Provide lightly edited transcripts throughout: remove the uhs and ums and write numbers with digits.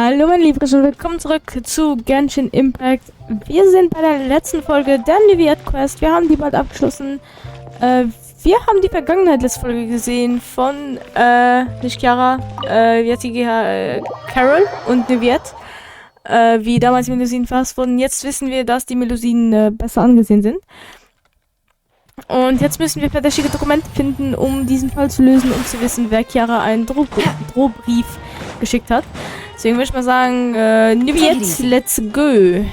Hallo meine Lieben und willkommen zurück zu Genshin Impact. Wir sind bei der letzten Folge der Neuvillette Quest. Wir haben die bald abgeschlossen. Wir haben die Vergangenheit letzte Folge gesehen von, nicht Chiara, wie hat sie Carol und Neuvillette, wie damals die Melusinen verhasst wurden. Jetzt wissen wir, dass die Melusinen besser angesehen sind. Und jetzt müssen wir verdächtige Dokumente finden, um diesen Fall zu lösen und zu wissen, wer Chiara einen Drohbrief geschickt hat. Deswegen würde ich mal sagen, Neuvillette, let's go.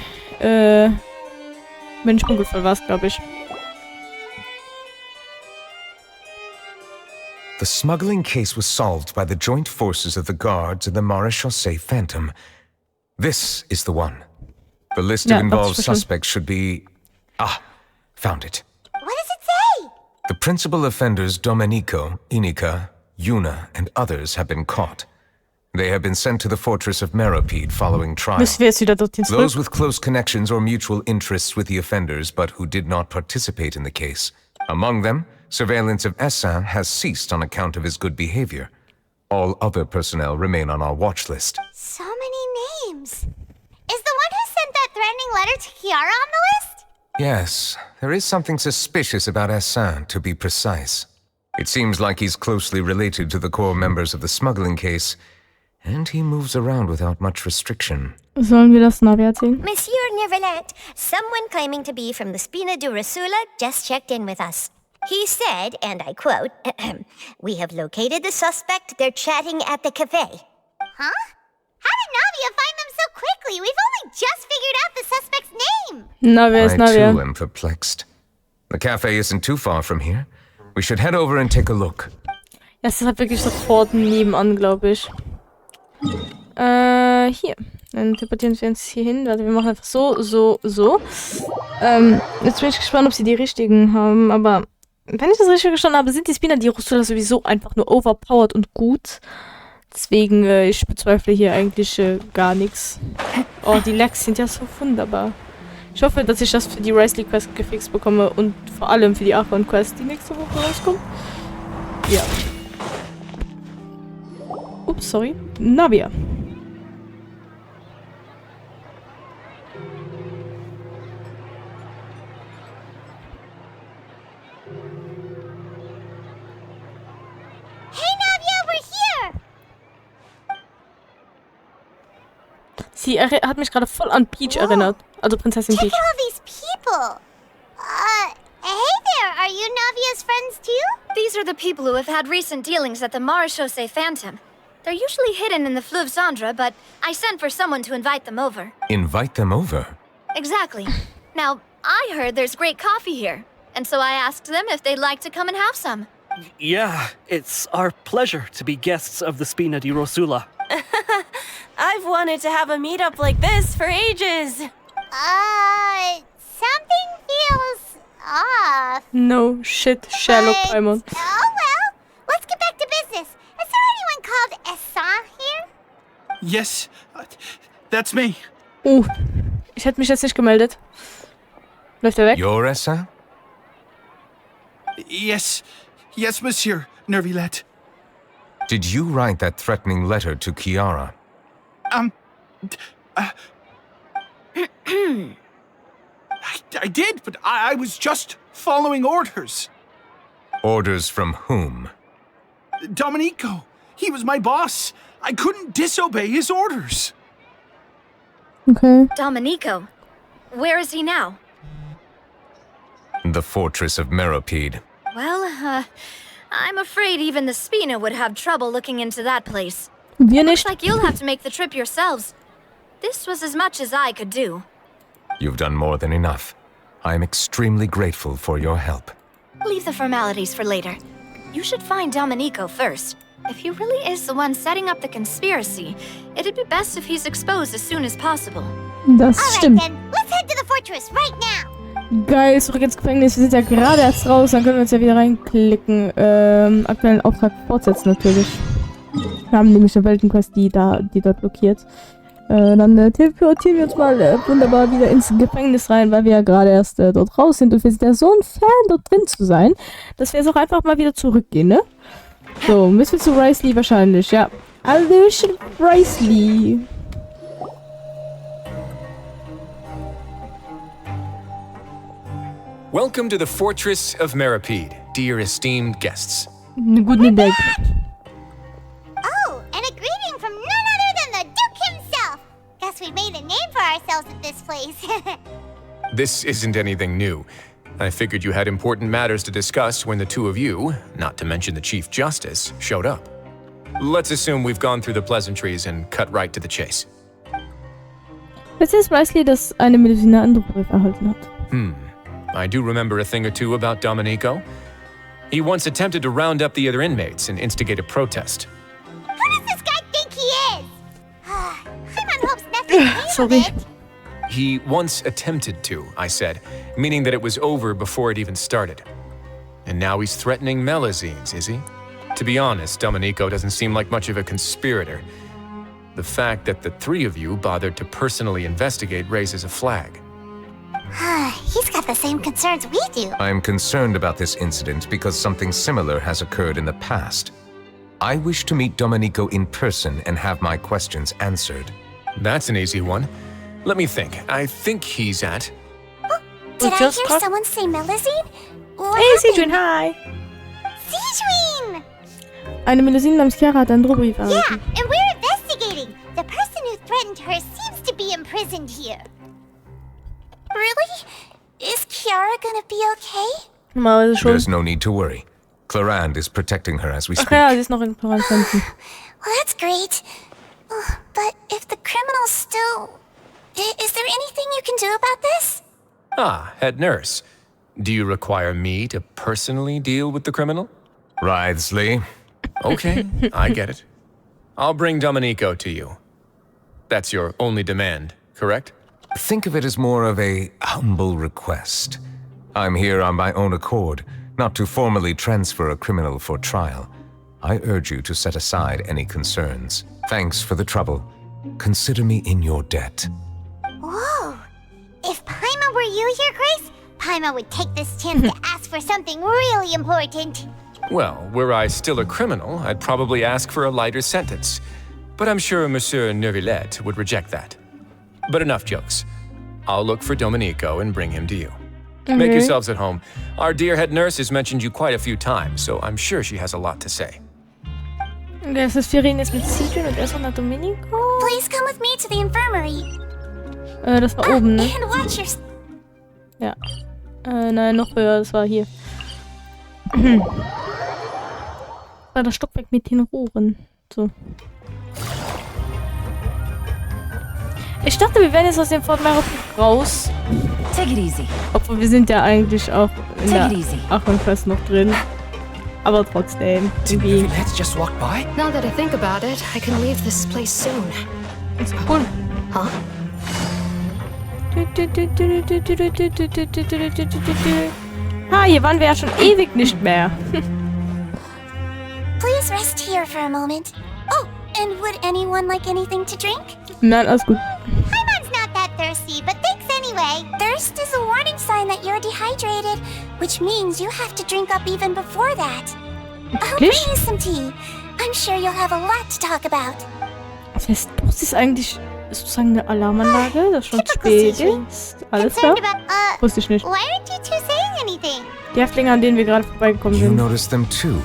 Mensch, Punkelfall war es, glaube ich. The smuggling case was solved by the joint forces of the guards and the Maréchaussée Phantom. This is the one. The list of involved suspects should be... Ah, found it. What does it say? The principal offenders Domenico, Inika, Yuna, and others have been caught. They have been sent to the fortress of Meropide following trial. Those with close connections or mutual interests with the offenders, but who did not participate in the case. Among them, surveillance of Essin has ceased on account of his good behavior. All other personnel remain on our watch list. So many names. Is the one who sent that threatening letter to Chiara on the list? Yes, there is something suspicious about Essin, to be precise. It seems like he's closely related to the core members of the smuggling case, and he moves around without much restriction. Sollen wir das Navi erzählen? Monsieur Neuvillette, someone claiming to be from the Spina di Rosula just checked in with us. He said, and I quote, "We have located the suspect. They're chatting at the cafe." Huh? How did Navia find them so quickly? We've only just figured out the suspect's name. Navia ist Navia. I too am perplexed. The cafe isn't too far from here. We should head over and take a look. Ja, es ist halt wirklich sofort nebenan, glaube ich. Hier. Dann teleportieren wir uns hier hin. Warte, wir machen einfach so. Jetzt bin ich gespannt, ob sie die richtigen haben, aber wenn ich das richtig verstanden habe, sind die Spina di Rosula sowieso einfach nur overpowered und gut. Deswegen, ich bezweifle hier eigentlich gar nichts. Oh, die Lags sind ja so wunderbar. Ich hoffe, dass ich das für die Risley Quest gefixt bekomme und vor allem für die Archon Quest, die nächste Woche rauskommt. Ja. Ups, sorry. Navia. Sie hat mich gerade voll an Peach erinnert. Also Prinzessin Peach. Check out all these people. Hey there, are you Navia's friends too? These are the people who have had recent dealings at the Maréchaussée Phantom. They're usually hidden in the Fleuve Cendre, but I sent for someone to invite them over. Invite them over? Exactly. Now, I heard there's great coffee here, and so I asked them if they'd like to come and have some. Yeah, it's our pleasure to be guests of the Spina di Rosula. I've wanted to have a meetup like this for ages. Something feels off. No shit, Sherlock Paimon. Oh well, let's get back to business. Is there anyone called Essin here? Yes, that's me. Ich hätte mich jetzt nicht gemeldet. Läuft er weg? You're Essin? Yes, monsieur Neuvillette. Did you write that threatening letter to Chiara? I did, but I was just following orders. Orders from whom? Domenico. He was my boss. I couldn't disobey his orders. Okay. Domenico? Where is he now? The fortress of Meropide. Well, I'm afraid even the Spina would have trouble looking into that place. Wir Looks nicht. like you'll have to make the trip yourselves. This was as much as I could do. You've done more than enough. I am extremely grateful for your help. Leave the formalities for later. You should find Domenico first. If he really is the one setting up the conspiracy, it'd be best if he's exposed as soon as possible. Das Alright stimmt. then, let's head to the fortress right now. Geil, zurück ins Gefängnis. Wir sind ja gerade erst raus, dann können wir uns ja wieder reinklicken. Aktuellen Auftrag fortsetzen natürlich. Wir haben nämlich eine Weltenquest, die dort blockiert. Dann teleportieren wir uns mal wunderbar wieder ins Gefängnis rein, weil wir ja gerade erst dort raus sind und wir sind ja so ein Fan, dort drin zu sein, dass wir jetzt auch einfach mal wieder zurückgehen, ne? So, müssen wir zu Risley wahrscheinlich, ja. Hallöchen, Risley. Welcome to the fortress of Merapede, dear esteemed guests. Guten Tag. Oh, and a greeting from none other than the Duke himself. Guess we made a name for ourselves at this place. This isn't anything new. I figured you had important matters to discuss when the two of you, not to mention the Chief Justice, showed up. Let's assume we've gone through the pleasantries and cut right to the chase. Es ist Wesley, das eine Melusine andere Brief erhalten hat. I do remember a thing or two about Domenico. He once attempted to round up the other inmates and instigate a protest. Who does this guy think he is? Paimon hopes nothing came Sorry. of it. He once attempted to, I said, meaning that it was over before it even started. And now he's threatening Melusines, is he? To be honest, Domenico doesn't seem like much of a conspirator. The fact that the three of you bothered to personally investigate raises a flag. He's got the same concerns we do. I'm concerned about this incident because something similar has occurred in the past. I wish to meet Domenico in person and have my questions answered. That's an easy one. Let me think. I think he's at... Did I just hear talk- someone say Melusine? What Hey, happened? Sidrin, hi! Sidrin! Eine Melusine namens Chiara hat einen Drohbrief Yeah, erhalten. and we're investigating. The person who threatened her seems to be imprisoned here. Really? Is Chiara gonna be okay? Normalerweise schon. There's no need to worry. Clarande is protecting her as we Ach speak. ja, sie ist noch in Quarantäne. Well, that's great. But if the criminal's still... Is there anything you can do about this? Ah, head nurse. Do you require me to personally deal with the criminal? Writhsley. Okay, I get it. I'll bring Domenico to you. That's your only demand, correct? Think of it as more of a humble request. I'm here on my own accord, not to formally transfer a criminal for trial. I urge you to set aside any concerns. Thanks for the trouble. Consider me in your debt. Whoa. If Paimon were you here, Grace, Paimon would take this chance to ask for something really important. Well, were I still a criminal, I'd probably ask for a lighter sentence. But I'm sure Monsieur Neuvillette would reject that. But enough jokes. I'll look for Domenico and bring him to you. Make yourselves at home. Our dear head nurse has mentioned you quite a few times, so I'm sure she has a lot to say. Das ist Firin ist mit Sidrin und erst noch Domenico. Please come with me to the infirmary. Das war oben, ne? And watch your... Ja. Nein, noch höher, das war hier. War das Stockwerk mit den Rohren. So. Ich dachte, wir werden jetzt aus dem Fort Merapede raus. Take it easy. Obwohl wir sind ja eigentlich auch in Take der it easy. Aachen-Quest noch drin. Aber trotzdem. Did Irgendwie. Neuvillette just walk by? Now that I think about it, I can leave this place soon. Ist cool. Huh? Hier waren wir ja schon ewig nicht mehr. Please rest here for a moment. Oh, and would anyone like anything to drink? Nein, alles gut. Paimon's not that thirsty, but thanks anyway. Thirst is a warning sign that you're dehydrated, which means you have to drink up even before that. I'll bring you some tea. I'm sure you'll have a lot to talk about. Das heißt, das ist eigentlich sozusagen eine Alarmanlage, das schon spät ist. Alles klar? Concerned about, Wusste ich nicht. why aren't you two saying anything? Die Häftlinge, an denen wir gerade vorbeigekommen You sind. noticed them too.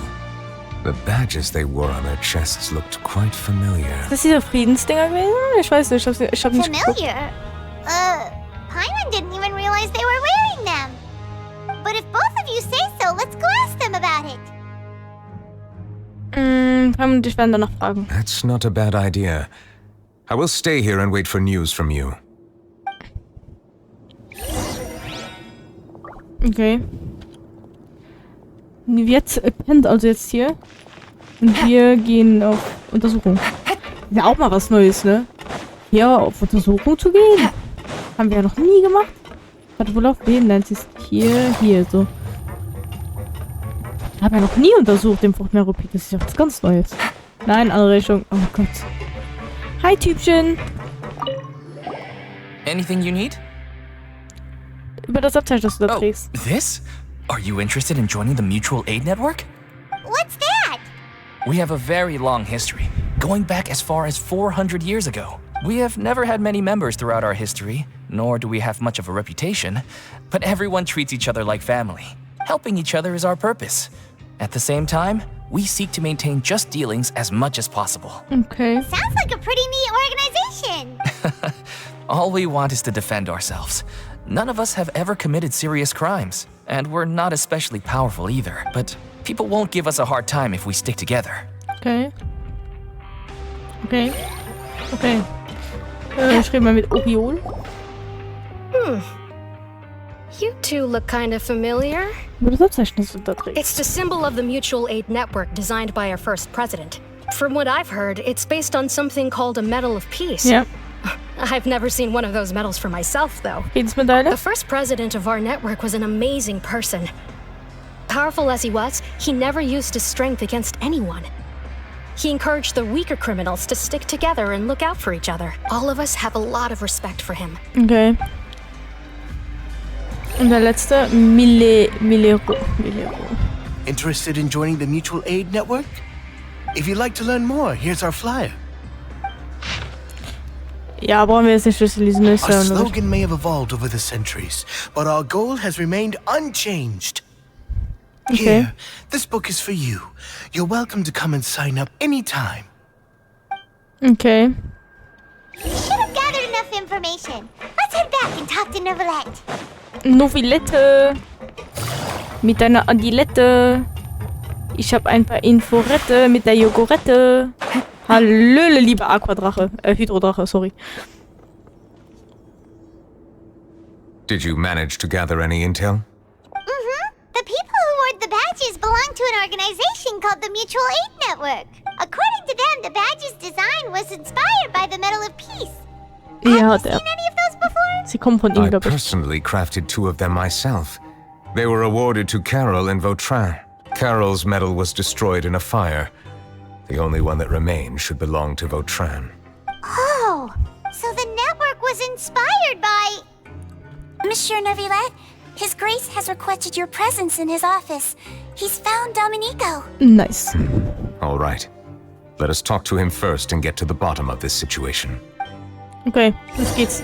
The badges they wore on their chests looked quite familiar. Ist das diese Friedensdinger gewesen? Ich weiß nicht, ich hab nicht geguckt. Familiar? Paimon didn't even realize they were wearing them. But if both of you say so, let's go ask them about it. Pam und ich werden danach fragen. That's not a bad idea. I will stay here and wait for news from you. Okay. Jetzt pennt also jetzt hier. Und wir gehen auf Untersuchung. Ja, auch mal was Neues, ne? Hier auf Untersuchung zu gehen. Haben wir ja noch nie gemacht. Warte, wo läuft wen? Nein, sie ist hier, so. Ich habe ja noch nie untersucht im Fort Merapede. Das ist ja was ganz Neues. Nein, andere Richtung. Oh Gott. Hi, Typchen. Anything you need? Über das Abzeichen, das du da trägst. This? Are you interested in joining the Mutual Aid Network? What's that? We have a very long history, going back as far as 400 years ago. We have never had many members throughout our history, nor do we have much of a reputation, but everyone treats each other like family. Helping each other is our purpose. At the same time, we seek to maintain just dealings as much as possible. Okay. Sounds like a pretty neat organization. All we want is to defend ourselves. None of us have ever committed serious crimes, and we're not especially powerful either, but people won't give us a hard time if we stick together. Okay. Okay. Okay. Ich rede mal mit Oriol. You two look kind of familiar. It's the symbol of the mutual aid network designed by our first president. From what I've heard, it's based on something called a Medal of Peace. Yeah. I've never seen one of those medals for myself, though. Friedensmedaille. The first president of our network was an amazing person. Powerful as he was, he never used his strength against anyone. He encouraged the weaker criminals to stick together and look out for each other. All of us have a lot of respect for him. Okay. Und der letzte, Millero. Interested in joining the mutual aid network? If you'd like to learn more, here's our flyer. Ja, brauchen wir jetzt nicht durchlesen. Our slogan may have evolved over the centuries, but our goal has remained unchanged. Okay. Here, this book is for you. You're welcome to come and sign up anytime. Okay. We should have gathered enough information. Let's head back and talk to Neuvillette. Neuvillette. Mit deiner Andilette. Ich habe ein paar Inforette mit der Jogurette. Hallöle, liebe Aquadrache. Hydrodrache, sorry. Did you manage to gather any intel? The people who wore the badges belong to an organization called the Mutual Aid Network. According to them, the badge's design was inspired by the Medal of Peace. Have you seen any of those before? Sie kommen von ihm, I glaube ich. personally crafted 2 of them myself. They were awarded to Carol in Vautrin. Carol's medal was destroyed in a fire. The only one that remained should belong to Vautrin. Oh, so the network was inspired by... Monsieur Neuvillette, His Grace has requested your presence in his office. He's found Domenico. Nice. All right. Let us talk to him first and get to the bottom of this situation. Okay, los geht's.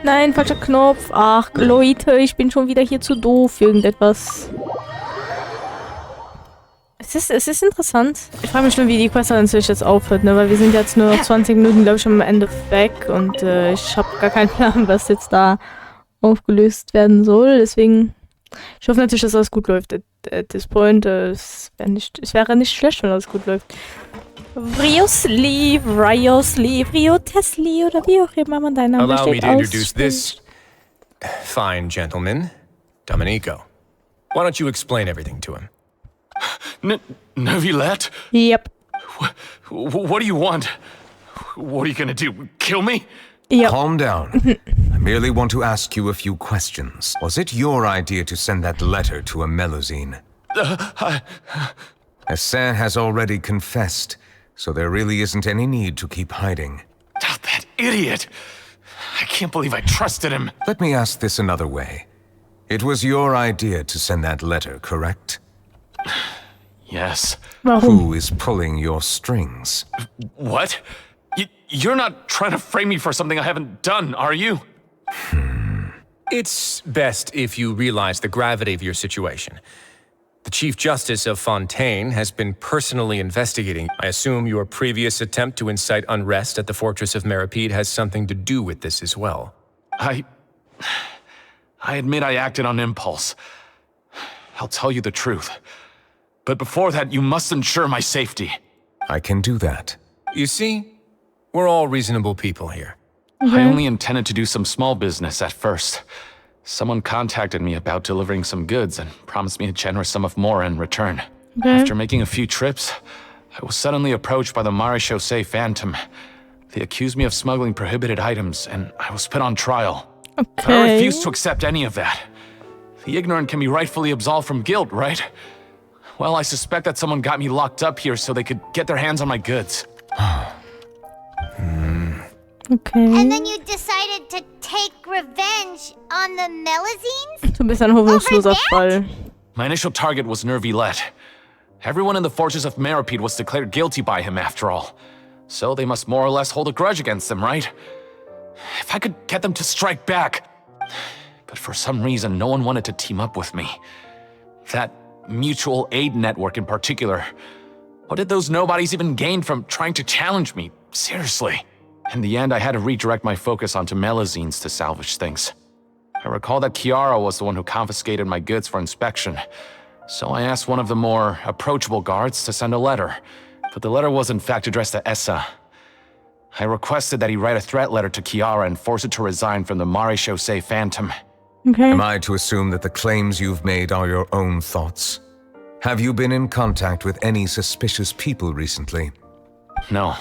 Nein, falscher Knopf. Ach, Leute, ich bin schon wieder hier zu doof für irgendetwas. Es ist interessant. Ich frage mich nur, wie die Quest natürlich jetzt aufhört, ne? Weil wir sind jetzt nur noch 20 Minuten, glaube ich, am Ende weg. Und ich habe gar keinen Plan, was jetzt da aufgelöst werden soll. Deswegen, ich hoffe natürlich, dass alles gut läuft. At this point, es wäre nicht schlecht, wenn alles gut läuft. Vriosli, Vriotesli oder wie auch immer man deinen Namen Allow me steht to introduce this fine gentleman, Domenico. Why don't you explain everything to him? Neuvillette? Yep. What do you want? What are you gonna do? Kill me? Yep. Calm down. I merely want to ask you a few questions. Was it your idea to send that letter to a Melusine? Hassan has already confessed, so there really isn't any need to keep hiding. That idiot! I can't believe I trusted him. Let me ask this another way. It was your idea to send that letter, correct? Yes. Who is pulling your strings? What? You're not trying to frame me for something I haven't done, are you? It's best if you realize the gravity of your situation. The Chief Justice of Fontaine has been personally investigating. I assume your previous attempt to incite unrest at the fortress of Meripede has something to do with this as well. I admit I acted on impulse. I'll tell you the truth. But before that, you must ensure my safety. I can do that. You see, we're all reasonable people here. I only intended to do some small business at first. Someone contacted me about delivering some goods and promised me a generous sum of more in return. After making a few trips, I was suddenly approached by the Marechaussee Phantom. They accused me of smuggling prohibited items, and I was put on trial. But I refused to accept any of that. The ignorant can be rightfully absolved from guilt, right? Well, I suspect that someone got me locked up here so they could get their hands on my goods. Okay. And then you decided to take revenge on the Melusines? Du bist ein hoffnungsloser Fall. My initial target was Neuvillette. Everyone in the fortress of Meripede was declared guilty by him after all. So they must more or less hold a grudge against them, right? If I could get them to strike back. But for some reason, no one wanted to team up with me. That mutual aid network in particular. What did those nobodies even gain from trying to challenge me? Seriously. In the end, I had to redirect my focus onto melazines to salvage things. I recall that Kiara was the one who confiscated my goods for inspection. So I asked one of the more approachable guards to send a letter. But the letter was in fact addressed to Essa. I requested that he write a threat letter to Kiara and force her to resign from the Maréchaussée Phantom. Okay. Am I to assume that the claims you've made are your own thoughts? Have you been in contact with any suspicious people recently? No.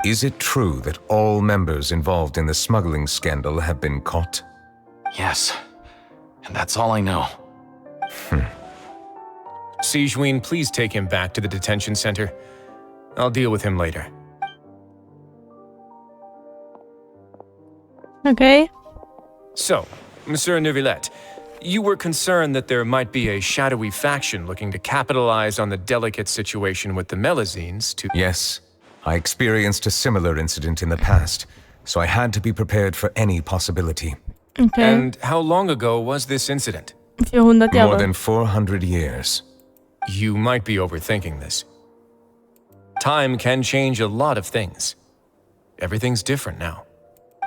Is it true that all members involved in the smuggling scandal have been caught? Yes. And that's all I know. Sigewinne, please take him back to the detention center. I'll deal with him later. Okay. So, Monsieur Neuvillette, you were concerned that there might be a shadowy faction looking to capitalize on the delicate situation with the melazines to— Yes. I experienced a similar incident in the past, so I had to be prepared for any possibility. Okay. And how long ago was this incident? 400 Jahre. More than 400 years. You might be overthinking this. Time can change a lot of things. Everything's different now.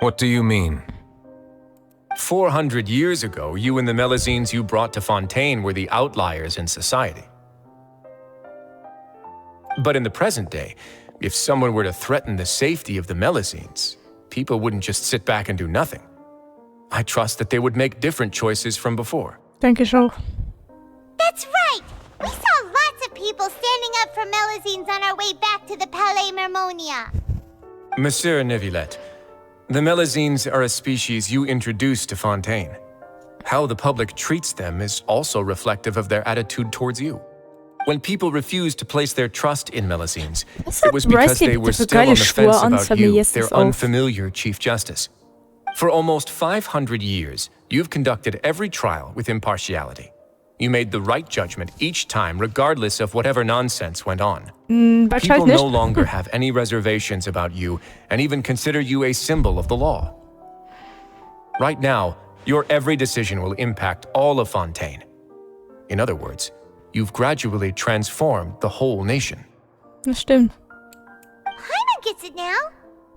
What do you mean? 400 years ago, you and the melazines you brought to Fontaine were the outliers in society. But in the present day, if someone were to threaten the safety of the melazines, people wouldn't just sit back and do nothing. I trust that they would make different choices from before. Denke ich auch. That's right! We saw lots of people standing up for melazines on our way back to the Palais Mermonia. Monsieur Neuvillette, the melazines are a species you introduced to Fontaine. How the public treats them is also reflective of their attitude towards you. When people refused to place their trust in melazines, it was because they were still on the fence about you, their unfamiliar Chief Justice. For almost 500 years, you've conducted every trial with impartiality. You made the right judgment each time, regardless of whatever nonsense went on. People no longer have any reservations about you and even consider you a symbol of the law. Right now, your every decision will impact all of Fontaine. In other words, you've gradually transformed the whole nation. Das stimmt. Paimon gets it now.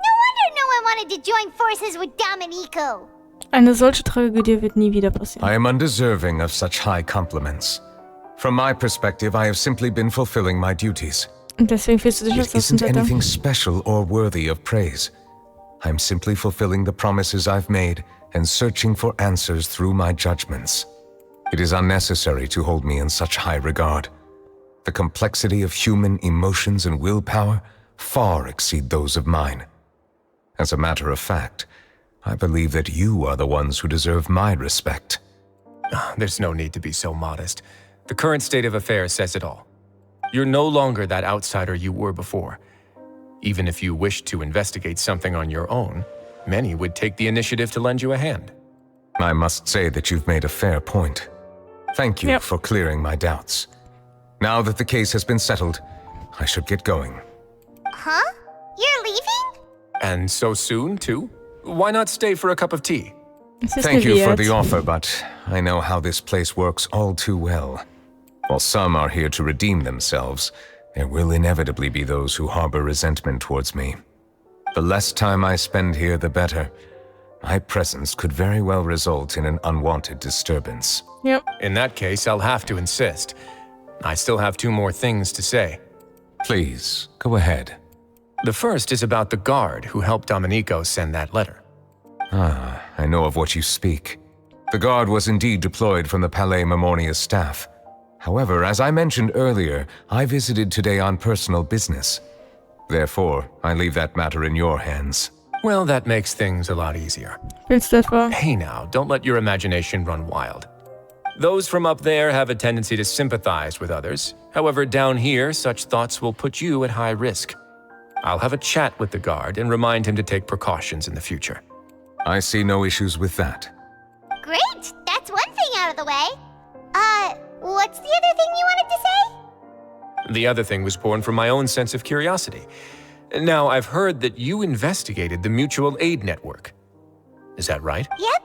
No wonder no one wanted to join forces with Domenico. Eine solche Tragödie wird nie wieder passieren. I am undeserving of such high compliments. From my perspective, I have simply been fulfilling my duties. Und deswegen fühlst du dich als It isn't Außenseiter. anything special or worthy of praise. I'm simply fulfilling the promises I've made and searching for answers through my judgments. It is unnecessary to hold me in such high regard. The complexity of human emotions and willpower far exceed those of mine. As a matter of fact, I believe that you are the ones who deserve my respect. There's no need to be so modest. The current state of affairs says it all. You're no longer that outsider you were before. Even if you wished to investigate something on your own, many would take the initiative to lend you a hand. I must say that you've made a fair point. Thank you for clearing my doubts. Now that the case has been settled, I should get going. Huh? You're leaving? And so soon, too? Why not stay for a cup of tea? Thank you for the offer, but I know how this place works all too well. While some are here to redeem themselves, there will inevitably be those who harbor resentment towards me. The less time I spend here, the better. My presence could very well result in an unwanted disturbance. Yep. In that case, I'll have to insist. I still have 2 more things to say. Please, go ahead. The first is about the guard who helped Domenico send that letter. Ah, I know of what you speak. The guard was indeed deployed from the Palais Mermonia's staff. However, as I mentioned earlier, I visited today on personal business. Therefore, I leave that matter in your hands. Well, that makes things a lot easier. Willst du etwa? Hey now, don't let your imagination run wild. Those from up there have a tendency to sympathize with others. However, down here, such thoughts will put you at high risk. I'll have a chat with the guard and remind him to take precautions in the future. I see no issues with that. Great! That's one thing out of the way. What's the other thing you wanted to say? The other thing was born from my own sense of curiosity. Now, I've heard that you investigated the mutual aid network. Is that right? Yep.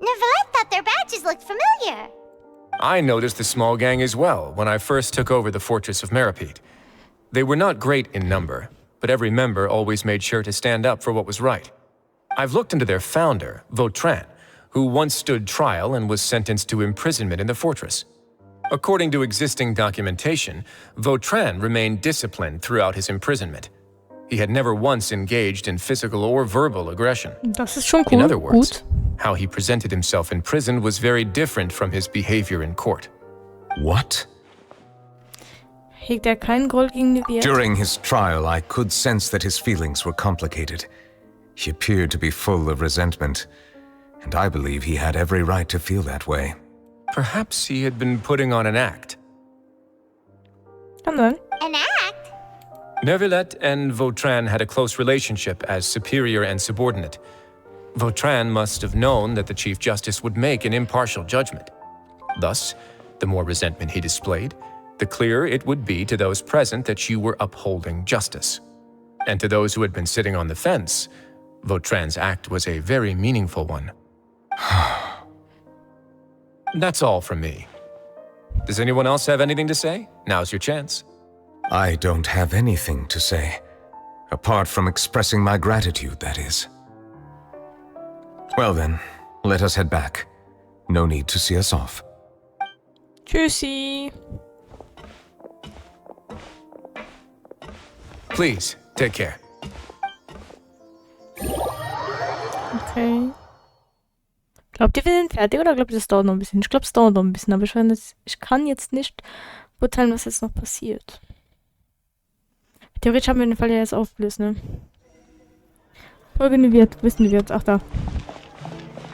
Neuvillette thought their badges looked familiar. I noticed the small gang as well when I first took over the fortress of Merapede. They were not great in number, but every member always made sure to stand up for what was right. I've looked into their founder, Vautrin, who once stood trial and was sentenced to imprisonment in the fortress. According to existing documentation, Vautrin remained disciplined throughout his imprisonment. He had never once engaged in physical or verbal aggression. Das ist schon cool. In other words, Gut. how he presented himself in prison was very different from his behavior in court. What? Hegt er keinen Groll gegen Neuvillette? During his trial, I could sense that his feelings were complicated. He appeared to be full of resentment, and I believe he had every right to feel that way. Perhaps he had been putting on an act. Kann sein. An act? Neuvillette and Vautrin had a close relationship as superior and subordinate. Vautrin must have known that the Chief Justice would make an impartial judgment. Thus, the more resentment he displayed, the clearer it would be to those present that you were upholding justice. And to those who had been sitting on the fence, Vautrin's act was a very meaningful one. That's all from me. Does anyone else have anything to say? Now's your chance. I don't have anything to say, apart from expressing my gratitude, that is. Well then, let us head back. No need to see us off. Tschüssi. Please, take care. Okay. Glaubt ihr, wir sind fertig oder glaubt ihr, das dauert noch ein bisschen? Ich glaube, es dauert noch ein bisschen, aber ich kann jetzt nicht beurteilen, was jetzt noch passiert. Theoretisch haben wir den Fall ja jetzt aufgelöst, ne? Folge Neuvillette, wissen wir jetzt. Ach, da.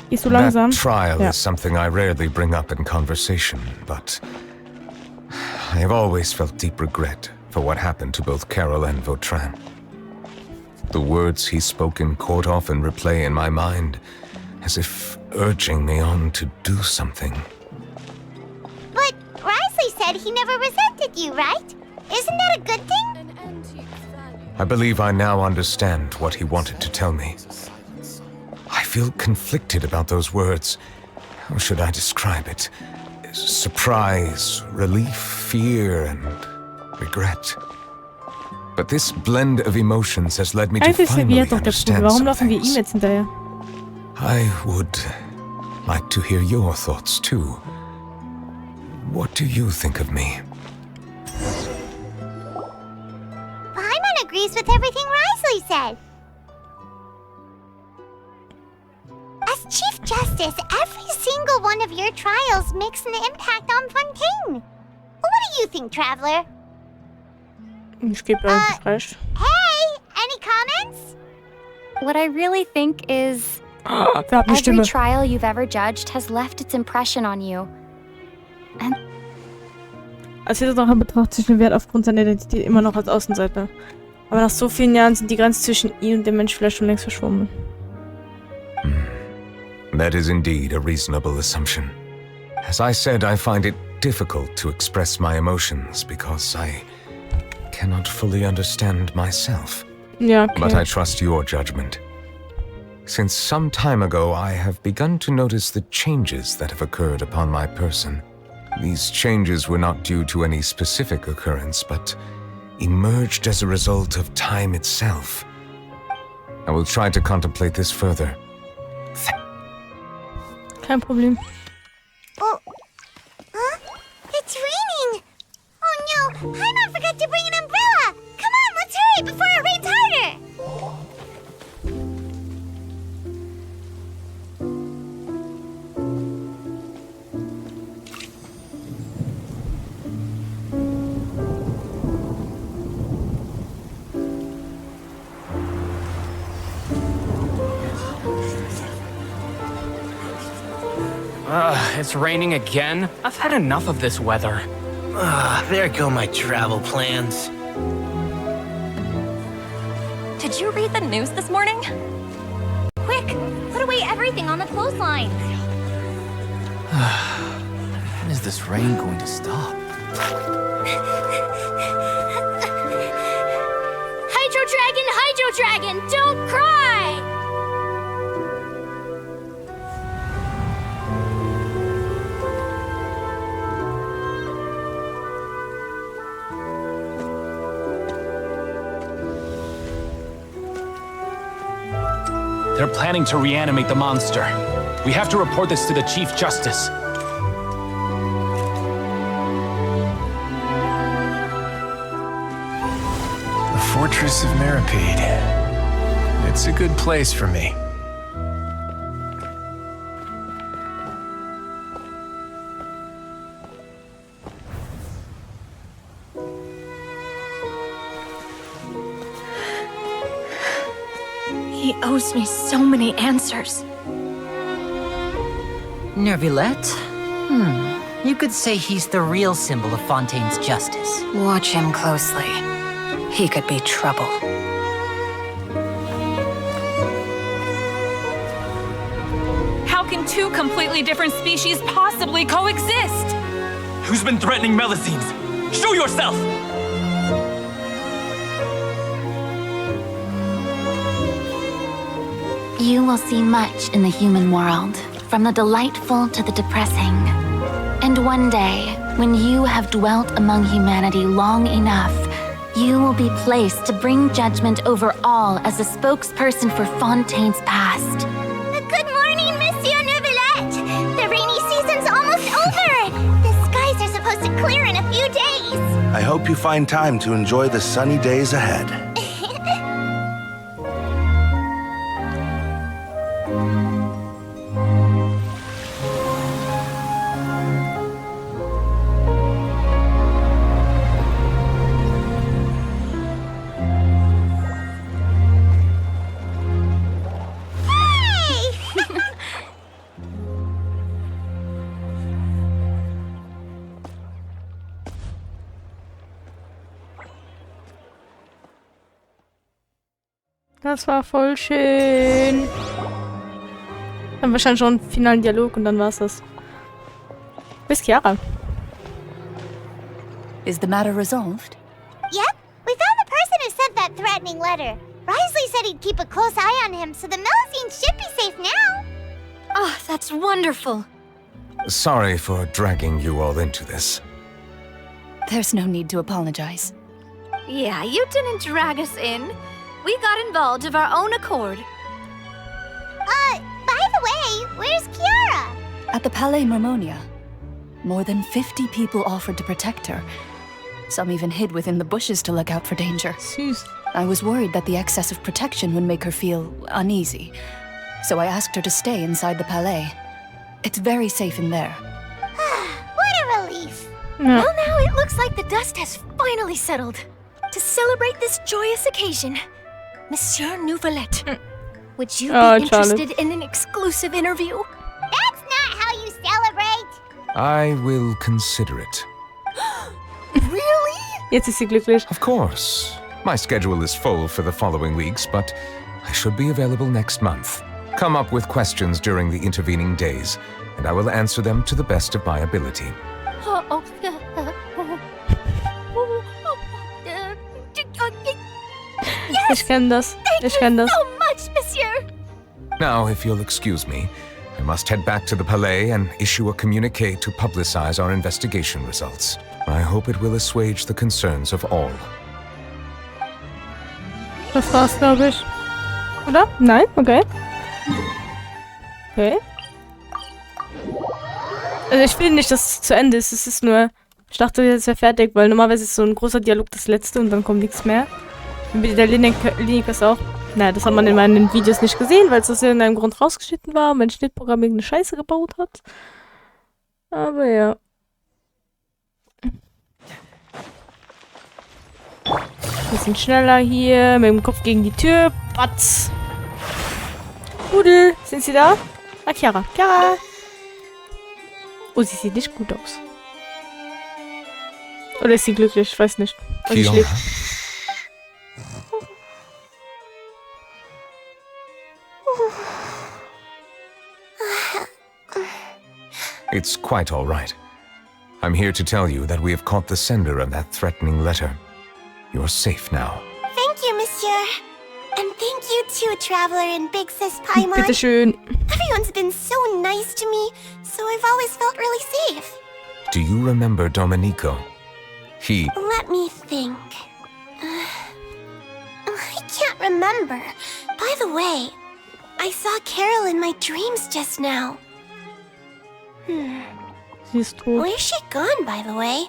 Gehst du langsam? That trial Ja. is something I rarely bring up in conversation, but I have always felt deep regret for what happened to both Carol and Vautrin. The words he spoke in court often replay in my mind, as if urging me on to do something. But Risley said he never resented you, right? Isn't that a good thing? I believe I now understand what he wanted to tell me. I feel conflicted about those words. How should I describe it? Surprise, relief, fear, and regret. But this blend of emotions has led me to Eigentlich ist finally Neuvillette doch der Bruder. understand Warum some laufen wir ihm things. jetzt hinterher? I would like to hear your thoughts too. What do you think of me? Paimon agrees with everything Risley said. As Chief Justice, every single one of your trials makes an impact on Fontaine. What do you think, Traveler? Ich gebe einfach recht. Hey, any comments? What I really think is Wir haben eine every Stimme. trial you've ever judged has left its impression on you. And Als Hintersache betrachtet sich Neuvillette aufgrund seiner Identität immer noch als Außenseiter. Aber nach so vielen Jahren sind die Grenzen zwischen ihm und dem Mensch vielleicht schon längst verschwommen. That is indeed a reasonable assumption. As I said, I find it difficult to express my emotions because I cannot fully understand myself. Ja, okay. But I trust your judgment. Since some time ago, I have begun to notice the changes that have occurred upon my person. These changes were not due to any specific occurrence, but emerged as a result of time itself. I will try to contemplate this further. Kein Problem. Oh, huh? It's raining. Oh no, Paimon forgot to bring an umbrella. Come on, let's hurry before it rains harder. It's raining again? I've had enough of this weather. There go my travel plans. Did you read the news this morning? Quick, put away everything on the clothesline. When is this rain going to stop? Hydro Dragon, don't cry! They're planning to reanimate the monster. We have to report this to the Chief Justice. The Fortress of Meripede. It's a good place for me. He owes me so many answers. Neuvillette? You could say he's the real symbol of Fontaine's justice. Watch him closely. He could be trouble. How can two completely different species possibly coexist? Who's been threatening Melusines? Show yourself! You will see much in the human world, from the delightful to the depressing. And one day, when you have dwelt among humanity long enough, you will be placed to bring judgment over all as a spokesperson for Fontaine's past. Good morning, Monsieur Neuvillette! The rainy season's almost over! The skies are supposed to clear in a few days! I hope you find time to enjoy the sunny days ahead. Das war voll schön. Dann wahrscheinlich schon einen finalen Dialog und dann war's das. Bis Chiara. Is the matter resolved? Yep, we found the person who sent that threatening letter. Risley said he'd keep a close eye on him, so the Melusines should be safe now. Oh, that's wonderful. Sorry for dragging you all into this. There's no need to apologize. Yeah, you didn't drag us in. We got involved of our own accord. By the way, where's Chiara? At the Palais Mermonia. More than 50 people offered to protect her. Some even hid within the bushes to look out for danger. I was worried that the excess of protection would make her feel uneasy. So I asked her to stay inside the Palais. It's very safe in there. What a relief. Well, now it looks like the dust has finally settled. To celebrate this joyous occasion, Monsieur Neuvillette, would you be interested in an exclusive interview? That's not how you celebrate! I will consider it. Really? Jetzt ist sie glücklich. Of course. My schedule is full for the following weeks, but I should be available next month. Come up with questions during the intervening days, and I will answer them to the best of my ability. Ich kenn das. Ich kenn das. So much, Monsieur! Now, if you'll excuse me, I must head back to the Palais and issue a communique to publicize our investigation results. I hope it will assuage the concerns of all. Das war's, glaube ich. Oder? Nein? Okay. Okay. Also ich will nicht, dass es zu Ende ist. Es ist nur... Ich dachte, jetzt wäre fertig, weil normalerweise ist so ein großer Dialog das letzte und dann kommt nichts mehr. Und wie der Linikas auch. Naja, das hat man in meinen Videos nicht gesehen, weil es aus irgendeinem Grund rausgeschnitten war und mein Schnittprogramm irgendeine Scheiße gebaut hat. Aber ja. Bisschen schneller hier, mit dem Kopf gegen die Tür. Batz. Pudel, sind Sie da? Ah, Chiara. Chiara. Oh, sie sieht nicht gut aus. Oder ist sie glücklich? Ich weiß nicht. Also ich lebe. It's quite all right. I'm here to tell you that we have caught the sender of that threatening letter. You're safe now. Thank you, Monsieur. And thank you too, Traveler and Big Sis Paimon. Bitteschön. Everyone's been so nice to me, so I've always felt really safe. Do you remember Domenico? Let me think. I can't remember. By the way, I saw Carol in my dreams just now. Where's she gone, by the way?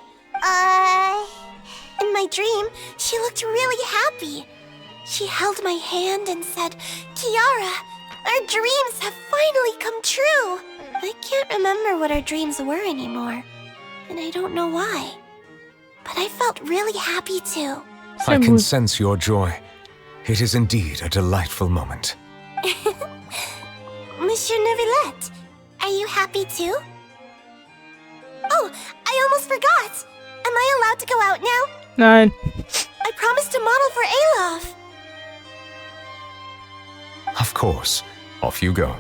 In my dream, she looked really happy. She held my hand and said, Kiara, our dreams have finally come true. I can't remember what our dreams were anymore, and I don't know why. But I felt really happy too. I can sense your joy. It is indeed a delightful moment. Monsieur Neuvillette, are you happy too? Oh, I almost forgot. Am I allowed to go out now? Nein. I promised to model for Alof. Of course. Off you go.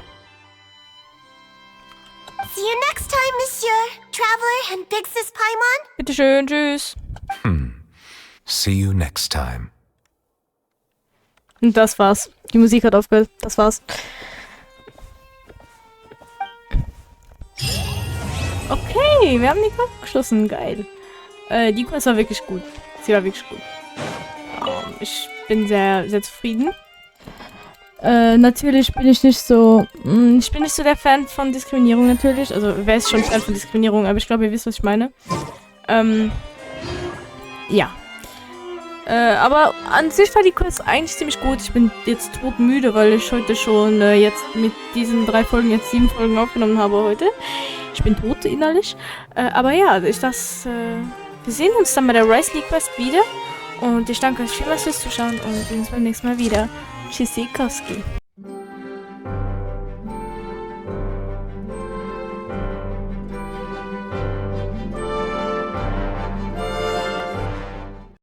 See you next time, Monsieur, Traveler and Big Sis Paimon. Bitteschön, tschüss. See you next time. Und das war's. Die Musik hat aufgehört. Das war's. Okay, wir haben die Quest abgeschlossen. Geil. Die Quest war wirklich gut. Sie war wirklich gut. Ich bin sehr, sehr zufrieden. Natürlich bin ich nicht so... ich bin nicht so der Fan von Diskriminierung natürlich. Also, wer ist schon Fan von Diskriminierung? Aber ich glaube, ihr wisst, was ich meine. Ja. Aber an sich war die Quest eigentlich ziemlich gut. Ich bin jetzt todmüde, weil ich heute schon jetzt mit diesen 3 Folgen jetzt 7 Folgen aufgenommen habe heute. Ich bin tot innerlich. Aber ja, wir sehen uns dann bei der Rice League Quest wieder. Und ich danke euch vielmals fürs Zuschauen und wir sehen uns beim nächsten Mal wieder. Tschüssikowski.